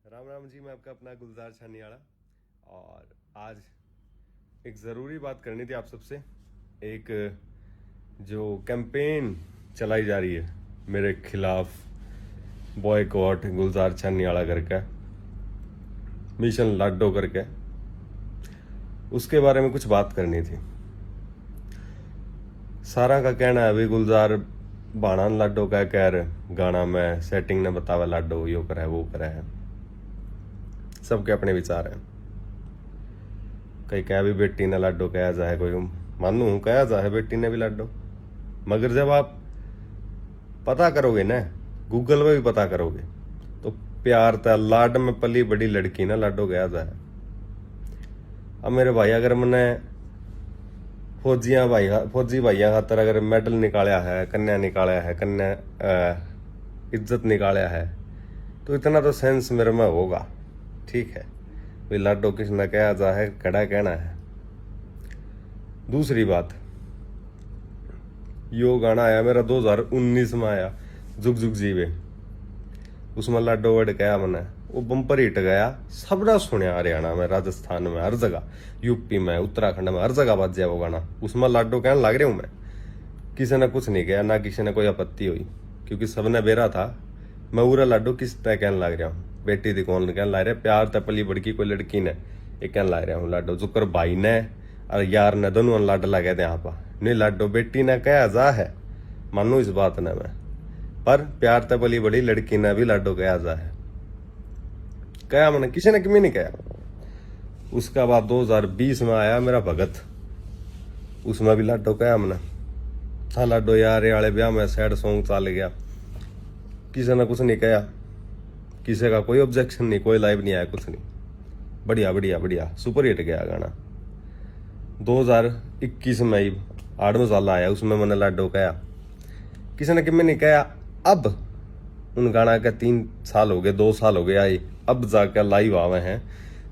राम राम जी। मैं आपका अपना गुलजार छानियाड़ा और आज एक ज़रूरी बात करनी थी आप सबसे। एक जो कैंपेन चलाई जा रही है मेरे खिलाफ, बॉयकॉट गुलजार छानियाड़ा करके, मिशन लाडो करके, उसके बारे में कुछ बात करनी थी। सारा का कहना है अभी गुलजार बाणा लाडो का कह गाना में सेटिंग ने बतावा लाडो यो करे वो करे है। सबके अपने विचार हैं। कई कह भी बेटी ने लाडो कहा जाए, कोई मानू कहा जाए बेटी ने भी लाडो, मगर जब आप पता करोगे ना, गूगल में भी पता करोगे, तो प्यार था लाड में पली बड़ी लड़की ना लाडो कहा जाए। अब मेरे भाई अगर मैंने फौजी भाइया खातर अगर मेडल निकाला है, कन्या निकाला है, कन्या इज्जत निकाला है, तो इतना तो सेंस मेरे में होगा। ठीक है भाई, लाडो किसने कहा जा है, कड़ा कहना है। दूसरी बात, यो गाना आया मेरा 2019 में आया, जुग जुग जीवे, उसमें लाडो वर्ड कहा मैंने, वो बम्पर हिट गया, सबने सुनया। हरियाणा में, राजस्थान में, हर जगह, यूपी में, उत्तराखंड में, हर जगह बज जाए वो गाना। उसमें लाडो कहने लग रहा हूँ मैं, किसी ने कुछ नहीं कहा, ना किसी ने कोई आपत्ति हुई, क्योंकि सबने बेरा था। मैं पूरा लाडो किस तरह कहने लग रहा हूँ, बेटी थी कौन कहने लग रहा है, प्यार तपली बड़की कोई लड़की ने, ये कहने लग रहा हूँ लाडो। जुकर भाई ने और यार ने दोनों लाड लगे थे यहाँ पर, नहीं लाडो बेटी ने कहा जा है, मानो इस बात ने मैं, पर प्यार तपली बड़ी लड़की ने भी लाडो कहा जा है, कहा मैंने, किसी ने क्यों नहीं कहा। उसका बाद 2020 में आया मेरा भगत, उसमें भी लाडो कहा मैंने था। लाडो यार वाले ब्याह में सैड सॉन्ग चल गया, किसी ने कुछ नहीं कहा, किसी का कोई ऑब्जेक्शन नहीं, कोई लाइव नहीं आया, कुछ नहीं, बढ़िया बढ़िया बढ़िया सुपर हिट गया गाना। 2021 में ही 8 साल आया, उसमें मैंने लाडो कहा, किसी ने किमें नहीं कहा। अब उन गाना के 3 साल हो गए, 2 साल हो गए आई, अब जाकर लाइव आवे हैं,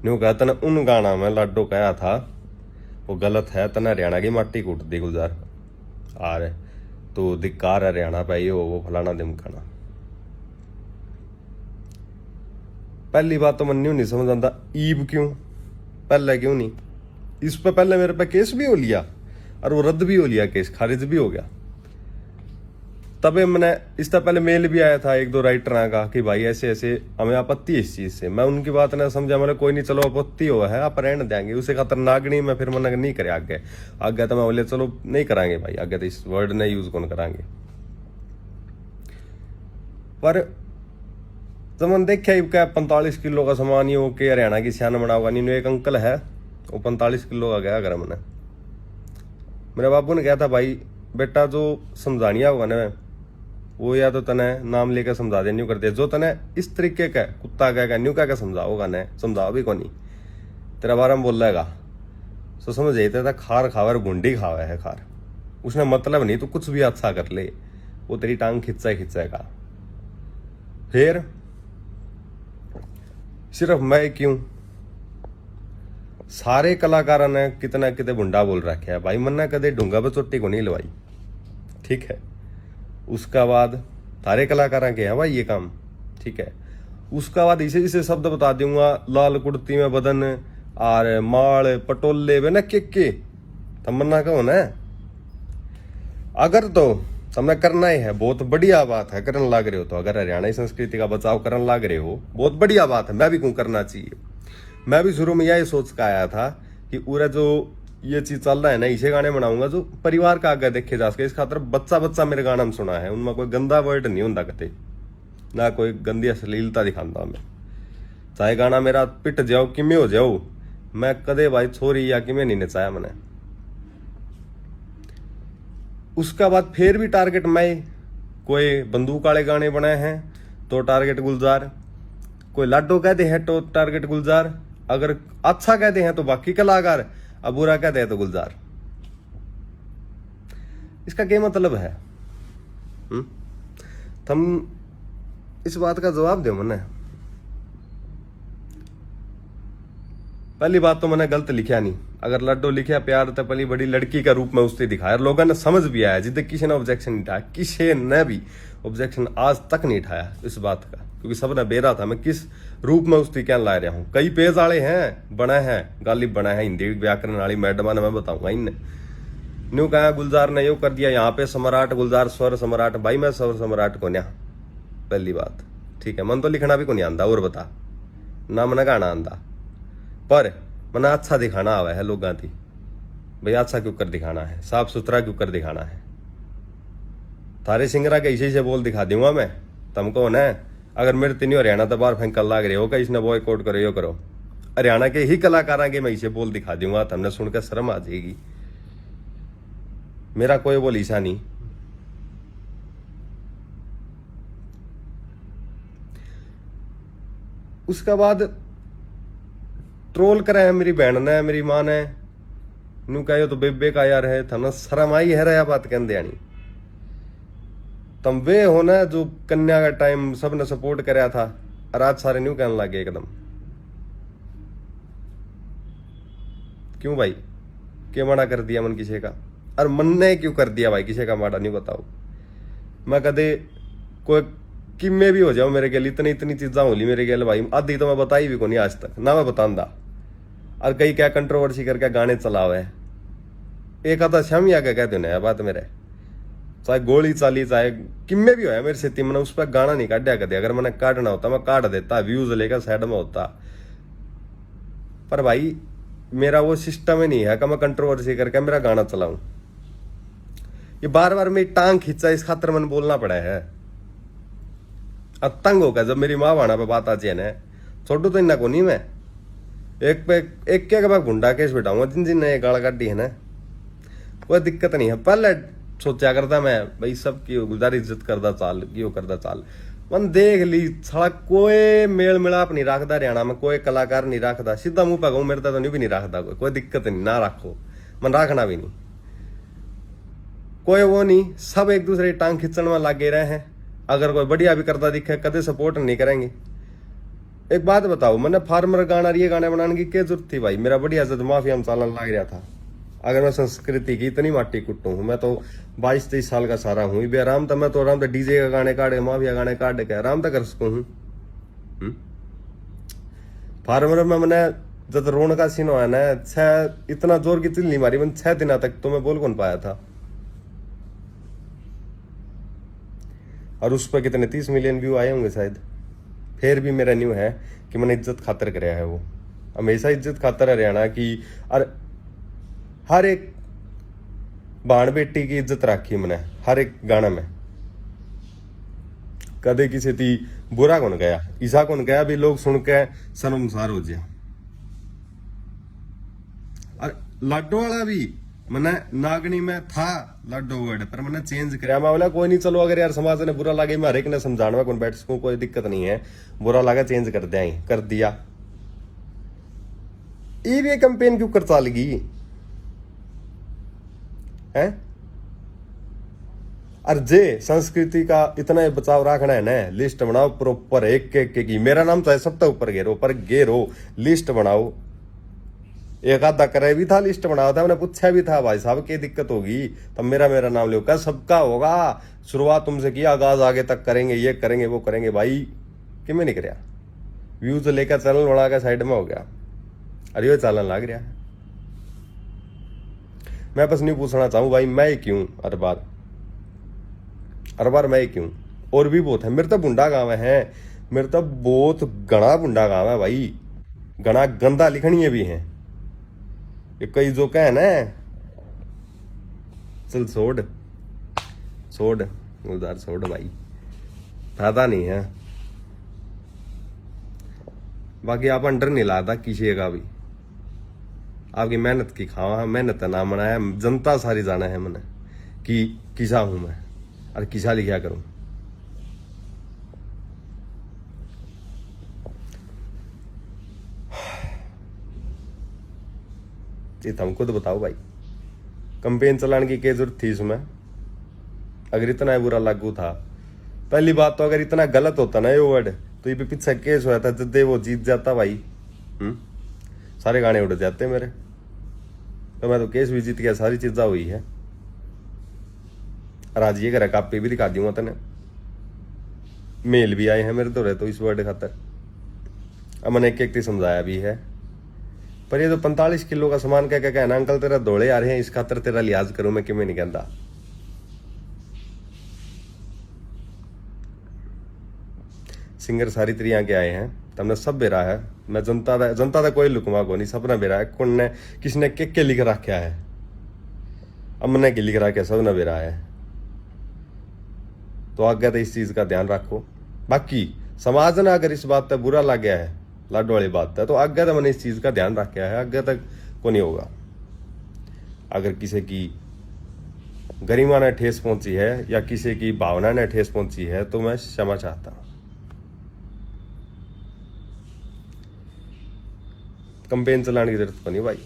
न्यू कहता ना उन गाना में लाडो कहा था वो गलत है, तना हरियाणा की माटी कूट दी गुलजार आ रहे, तो धिक्कार हरियाणा पे ये वो फलाना दिमकाना। पहली बात तो मन नहीं समझ आता, ईब क्यों पहले क्यों नहीं, इस पे पहले मेरे पे केस भी हो लिया और वो रद्द भी हो लिया, केस खारिज भी हो गया। तबे मैंने इससे पहले मेल भी आया था 1-2 राइटर का कि भाई ऐसे ऐसे हमें आपत्ति है इस चीज से। मैं उनकी बात ना समझा, मैंने कोई नहीं चलो आपत्ति हो है आप रहने देंगे, उसे खतरनाक नहीं। मैं फिर मैंने नहीं करे आगे आगे, तो मैं बोले चलो नहीं करांगे भाई आगे, तो इस वर्ड ने यूज कौन करांगे। पर जब मैंने देखा क्या 45 किलो का सामान ही के हरियाणा की सियान बनाओगा नहीं, एक अंकल है वो 45 किलो का गया घर। मैंने मेरे बाबू ने कहा था भाई बेटा जो समझानिया होगा ना वो या तो तने नाम लेकर समझा दे, न्यू कर दे, जो तने इस तरीके का कुत्ता कहेगा न्यू कह समझाओगा न, समझाओ भी कौन, तेरा बारे में बोल रहेगा तो समझ जाते था खार खावर भूडी खावा है खार, उसने मतलब नहीं तो कुछ भी अच्छा कर ले, वो तेरी टांग खिंचाएगा। फिर सिर्फ मैं क्यों, सारे कलाकारों ने कितना कितने भुंडा बोल रखा है भाई, मन्ना कदे ढूंगा पर चोटी को नहीं लवाई। ठीक है, उसका बाद सारे कलाकारों के हैं भाई ये काम। ठीक है, उसका बाद इसे इसे शब्द बता दूंगा, लाल कुर्ती में बदन और माल पटोले वे न के तमन्ना कहो ना, अगर तो तुमने करना ही है बहुत बढ़िया बात है, करने लग रहे हो, तो अगर हरियाणा संस्कृति का बचाव करने लग रहे हो बहुत बढ़िया बात है, मैं भी क्यों करना चाहिए। मैं भी शुरू में यही सोच का आया था कि पूरा जो ये चीज चल रहा है ना, इसे गाने बनाऊंगा जो परिवार का आगे देखे जा सके। इस खातर बच्चा मेरे गाना में सुना है, उनमें कोई गंदा वर्ड नहीं होता कते, ना कोई गंदी अश्लीलता दिखाता मैं। चाहे गाना मेरा पिट जाओ किमें हो जाओ, मैं कदे भाई छोरी या किमें नहीं नचाया मैंने। उसका बाद फिर भी टारगेट मैं, कोई बंदूक वाले गाने बनाए हैं तो टारगेट गुलजार, कोई लाडो कहते हैं तो टारगेट गुलजार, अगर अच्छा कहते हैं तो बाकी कलाकार, अब बुरा कहते हैं तो गुलजार। इसका क्या मतलब है? तुम इस बात का जवाब दो मने। पहली बात तो मैंने गलत लिखा नहीं, अगर लड्डू लिखा प्यार तो पहली बड़ी लड़की का रूप में उससे दिखाया, लोगों ने समझ भी आया, जिद्द किसी ने ऑब्जेक्शन नहीं उठाया, किसी ने भी ऑब्जेक्शन आज तक नहीं उठाया इस बात का, क्योंकि सबने बेरा था मैं किस रूप में उसकी क्या ला रहा हूँ। कई पेज वाले हैं बना है गालिब बना है हिंदी व्याकरण वाली मैडम ने, मैं बताऊंगा इनने न्यू कहा गुलजार ने यो कर दिया यहाँ पे सम्राट गुलजार स्वर सम्राट, भाई मैं स्वर सम्राट को न्या पहली बात, ठीक है, मन तो लिखना भी को नहीं आंदा, और बता ना मन गाना आंदा, पर मना अच्छा दिखाना आवा है लोगों की, भाई अच्छा क्यों कर दिखाना है, साफ सुथरा क्यों कर दिखाना है। थारे सिंगरा के इसी से बोल दिखा दूंगा मैं तुमको ना, अगर मेरे तीन हरियाणा तो बाहर फेंक लग रहे हो, इसने बॉयकॉट करो यो करो, हरियाणा के ही कलाकारों के मैं इसे बोल दिखा दूंगा, तुमने सुनकर शर्म आ जाएगी। मेरा कोई बोल ईसा नहीं। उसके बाद ट्रोल करे है मेरी बहन ने मेरी माँ ने, नू कहो तो बेबे का यार है, थना शर्म आई है रहा बात कहते आनी। तुम वे हो ना जो कन्या का टाइम सबने सपोर्ट कराया था, और आज सारे न्यू कहने लगे एकदम, क्यों भाई क्यों मना कर दिया मन किसी का, और मन ने क्यों कर दिया भाई किसी का माड़ा नहीं बताओ। मैं कदे कोई किम्मे भी हो जाओ मेरे गेल, इतनी इतनी चीजा होली मेरे गेल भाई, आधी तो मैं बताई भी को नहीं आज तक ना मैं बतांदा, और कई क्या कंट्रोवर्सी करके गाने चलावे, एक आधा शम या क्या कहते ना बात मेरे, चाहे गोली चाली चाहे किम्मे भी हो मेरे से मैंने उस पर गाना नहीं काटा कदे, अगर मैंने काटना होता मैं काट देता, व्यूज लेकर साइड में होता, पर भाई मेरा वो सिस्टम ही नहीं है कि मैं कंट्रोवर्सी करके मेरा गाना चलाऊं। ये बार बार मेरी टांग खींचा इस खातर मैंने बोलना पड़ा है, अब तंग होगा जब मेरी माँ बाना पे बात आ जाए ना, छोटू तो इन्ना को नहीं मैं एक पे एक क्या बार गुंडा केस बिठाऊंगा जिन जिन ने गाल काटी है ना, कोई दिक्कत नहीं है। पहले सोचा करता मैं भाई सबकी गुजार इज्जत करता चाल क्यों करता चाल, मन देख ली साला कोई मेल मिलाप नहीं रखता हरियाणा में, कोई कलाकार नहीं रखता, सीधा मुंह पे कहूं मेरे तो नहीं भी नहीं रखता, कोई दिक्कत नहीं ना रखो, मन रखना भी नहीं, कोई वो नहीं, सब एक दूसरे की टांग खींचने में लगे रहे हैं। अगर कोई बढ़िया भी करता दिखे कदे सपोर्ट नहीं करेंगे। एक बात बताओ, मैंने फार्मर गाना ये गाने बनाने की क्या जरूरत थी भाई, मेरा बढ़िया जद माफिया में चालन लग रहा था। अगर मैं संस्कृति की इतनी माटी कुट्टू हूँ, मैं तो 22-23 साल का सारा हूँ, भी आराम था, मैं तो आराम था डीजे का गाने काटे माफिया गाने काट के आराम था कर सकूँ हूँ। फार्मर में मैंने जब रोन का सीन हुआ ना, इतना जोर की चिल्ली मारी मैंने 6 दिन तक, तो मैं बोल कौन पाया था, और उस पर कितने 30 मिलियन व्यू आए होंगे शायद। फिर भी मेरा न्यू है कि मैंने इज्जत खातर कराया है, वो हमेशा इज्जत खातर हरियाणा की, और हर एक बाण बेटी की इज्जत रखी मैंने हर एक गाना में, कदे किसी थी बुरा कौन गया, ईसा कौन गया भी लोग सुन के शर्मसार हो जाए। और लड्डू वाला भी मैंने नागनी में था लड्डू वर्ड, पर मैंने चेंज कराया, मैं बोला कोई नहीं चलो अगर यार समाज ने बुरा लगे मैं हर एक ने समझाना कौन बैठ सकूं, कोई दिक्कत नहीं है, बुरा लगा चेंज कर दिया ही कर दिया। ये कैंपेन क्यों कर चालगी है, और जे संस्कृति का इतना बचाव रखना है ना, लिस्ट बनाओ प्रॉपर एक की, मेरा नाम तो है सबसे ऊपर घेरो, पर घेरो लिस्ट बनाओ, एक आधा करे भी था लिस्ट बनाया था, मैंने पूछा भी था भाई साहब क्या दिक्कत होगी, तब मेरा नाम लो, क्या सबका होगा, शुरुआत तुमसे किया आगाज आगे तक करेंगे, ये करेंगे वो करेंगे, भाई कि मैं नहीं कराया, व्यूज लेकर चैनल बना के साइड में हो गया, अरे ये चलन लग रहा है। मैं बस नहीं पूछना चाहूँ भाई मैं क्यों हर बार मैं क्यों, और भी बहुत है मेरे तो बुंडा गाँव है, मेरे तो बहुत घना बुंडा गाँव है भाई, घना गंदा लिखनी भी है, ये कई जो कह ना चल छोड़ गुलजार छोड़ भाई, फायदा नहीं है, बाकी आप अंडर नहीं लाता किसी का भी, आपकी मेहनत की खावा, मेहनत का नाम बनाया, जनता सारी जाना है मैंने कि किसा हूं मैं और किसा लिखा करूं। ये तुम खुद बताओ भाई, कंपेन चलाने की क्या जरूरत थी इसमें, अगर इतना बुरा लागू था। पहली बात तो अगर इतना गलत होता ना ये वर्ड, तो ये पीछे केस हुआ था जब वो जीत जाता भाई, सारे गाने उड़ जाते मेरे। तो मैं तो केस भी जीत गया, सारी चीज़ा हुई है। और आज ये करा कापी भी दिखा दूंगा तेने, मेल भी आए हैं मेरे तो रहे तो इस वर्ड खातर। अब मैंने एक एक समझाया भी है। पर ये तो 45 किलो का सामान कह के कहना अंकल तेरा दौड़े आ रहे हैं, इस खातर तेरा लिहाज करूं मैं, कि मैं नहीं कहता। सिंगर सारी तरिया के आए हैं, तमने सब बेरा है। मैं जनता का कोई लुकवा को नहीं, सबने बेरा है। कौन ने किसने के लिख रखा है, अमने के लिख रखा है, सबने बेरा है। तो आगे तो इस चीज का ध्यान रखो। बाकी समाज ने अगर इस बात पर बुरा लग गया है, लाडो वाली बात है, तो आगे तो मैंने इस चीज का ध्यान रखा है, आगे तक को नहीं होगा। अगर किसी की गरिमा ने ठेस पहुंची है या किसी की भावना ने ठेस पहुंची है तो मैं क्षमा चाहता हूं। कंपेन चलाने की जरूरत को नहीं भाई।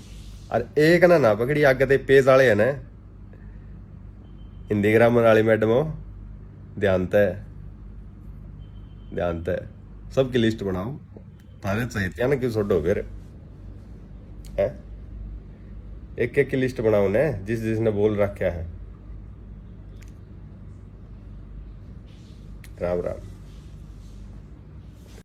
और एक ना पकड़ी आगे ते पेज वाले है ना, हिंदी ग्रामर वाली मैडम हो, ध्यान तय सबकी लिस्ट बनाओ। तारे चाहिए ना क्यों छोड़ो फिर है, एक एक की लिस्ट बनाओ ने, जिसने बोल रखा है। राम राम।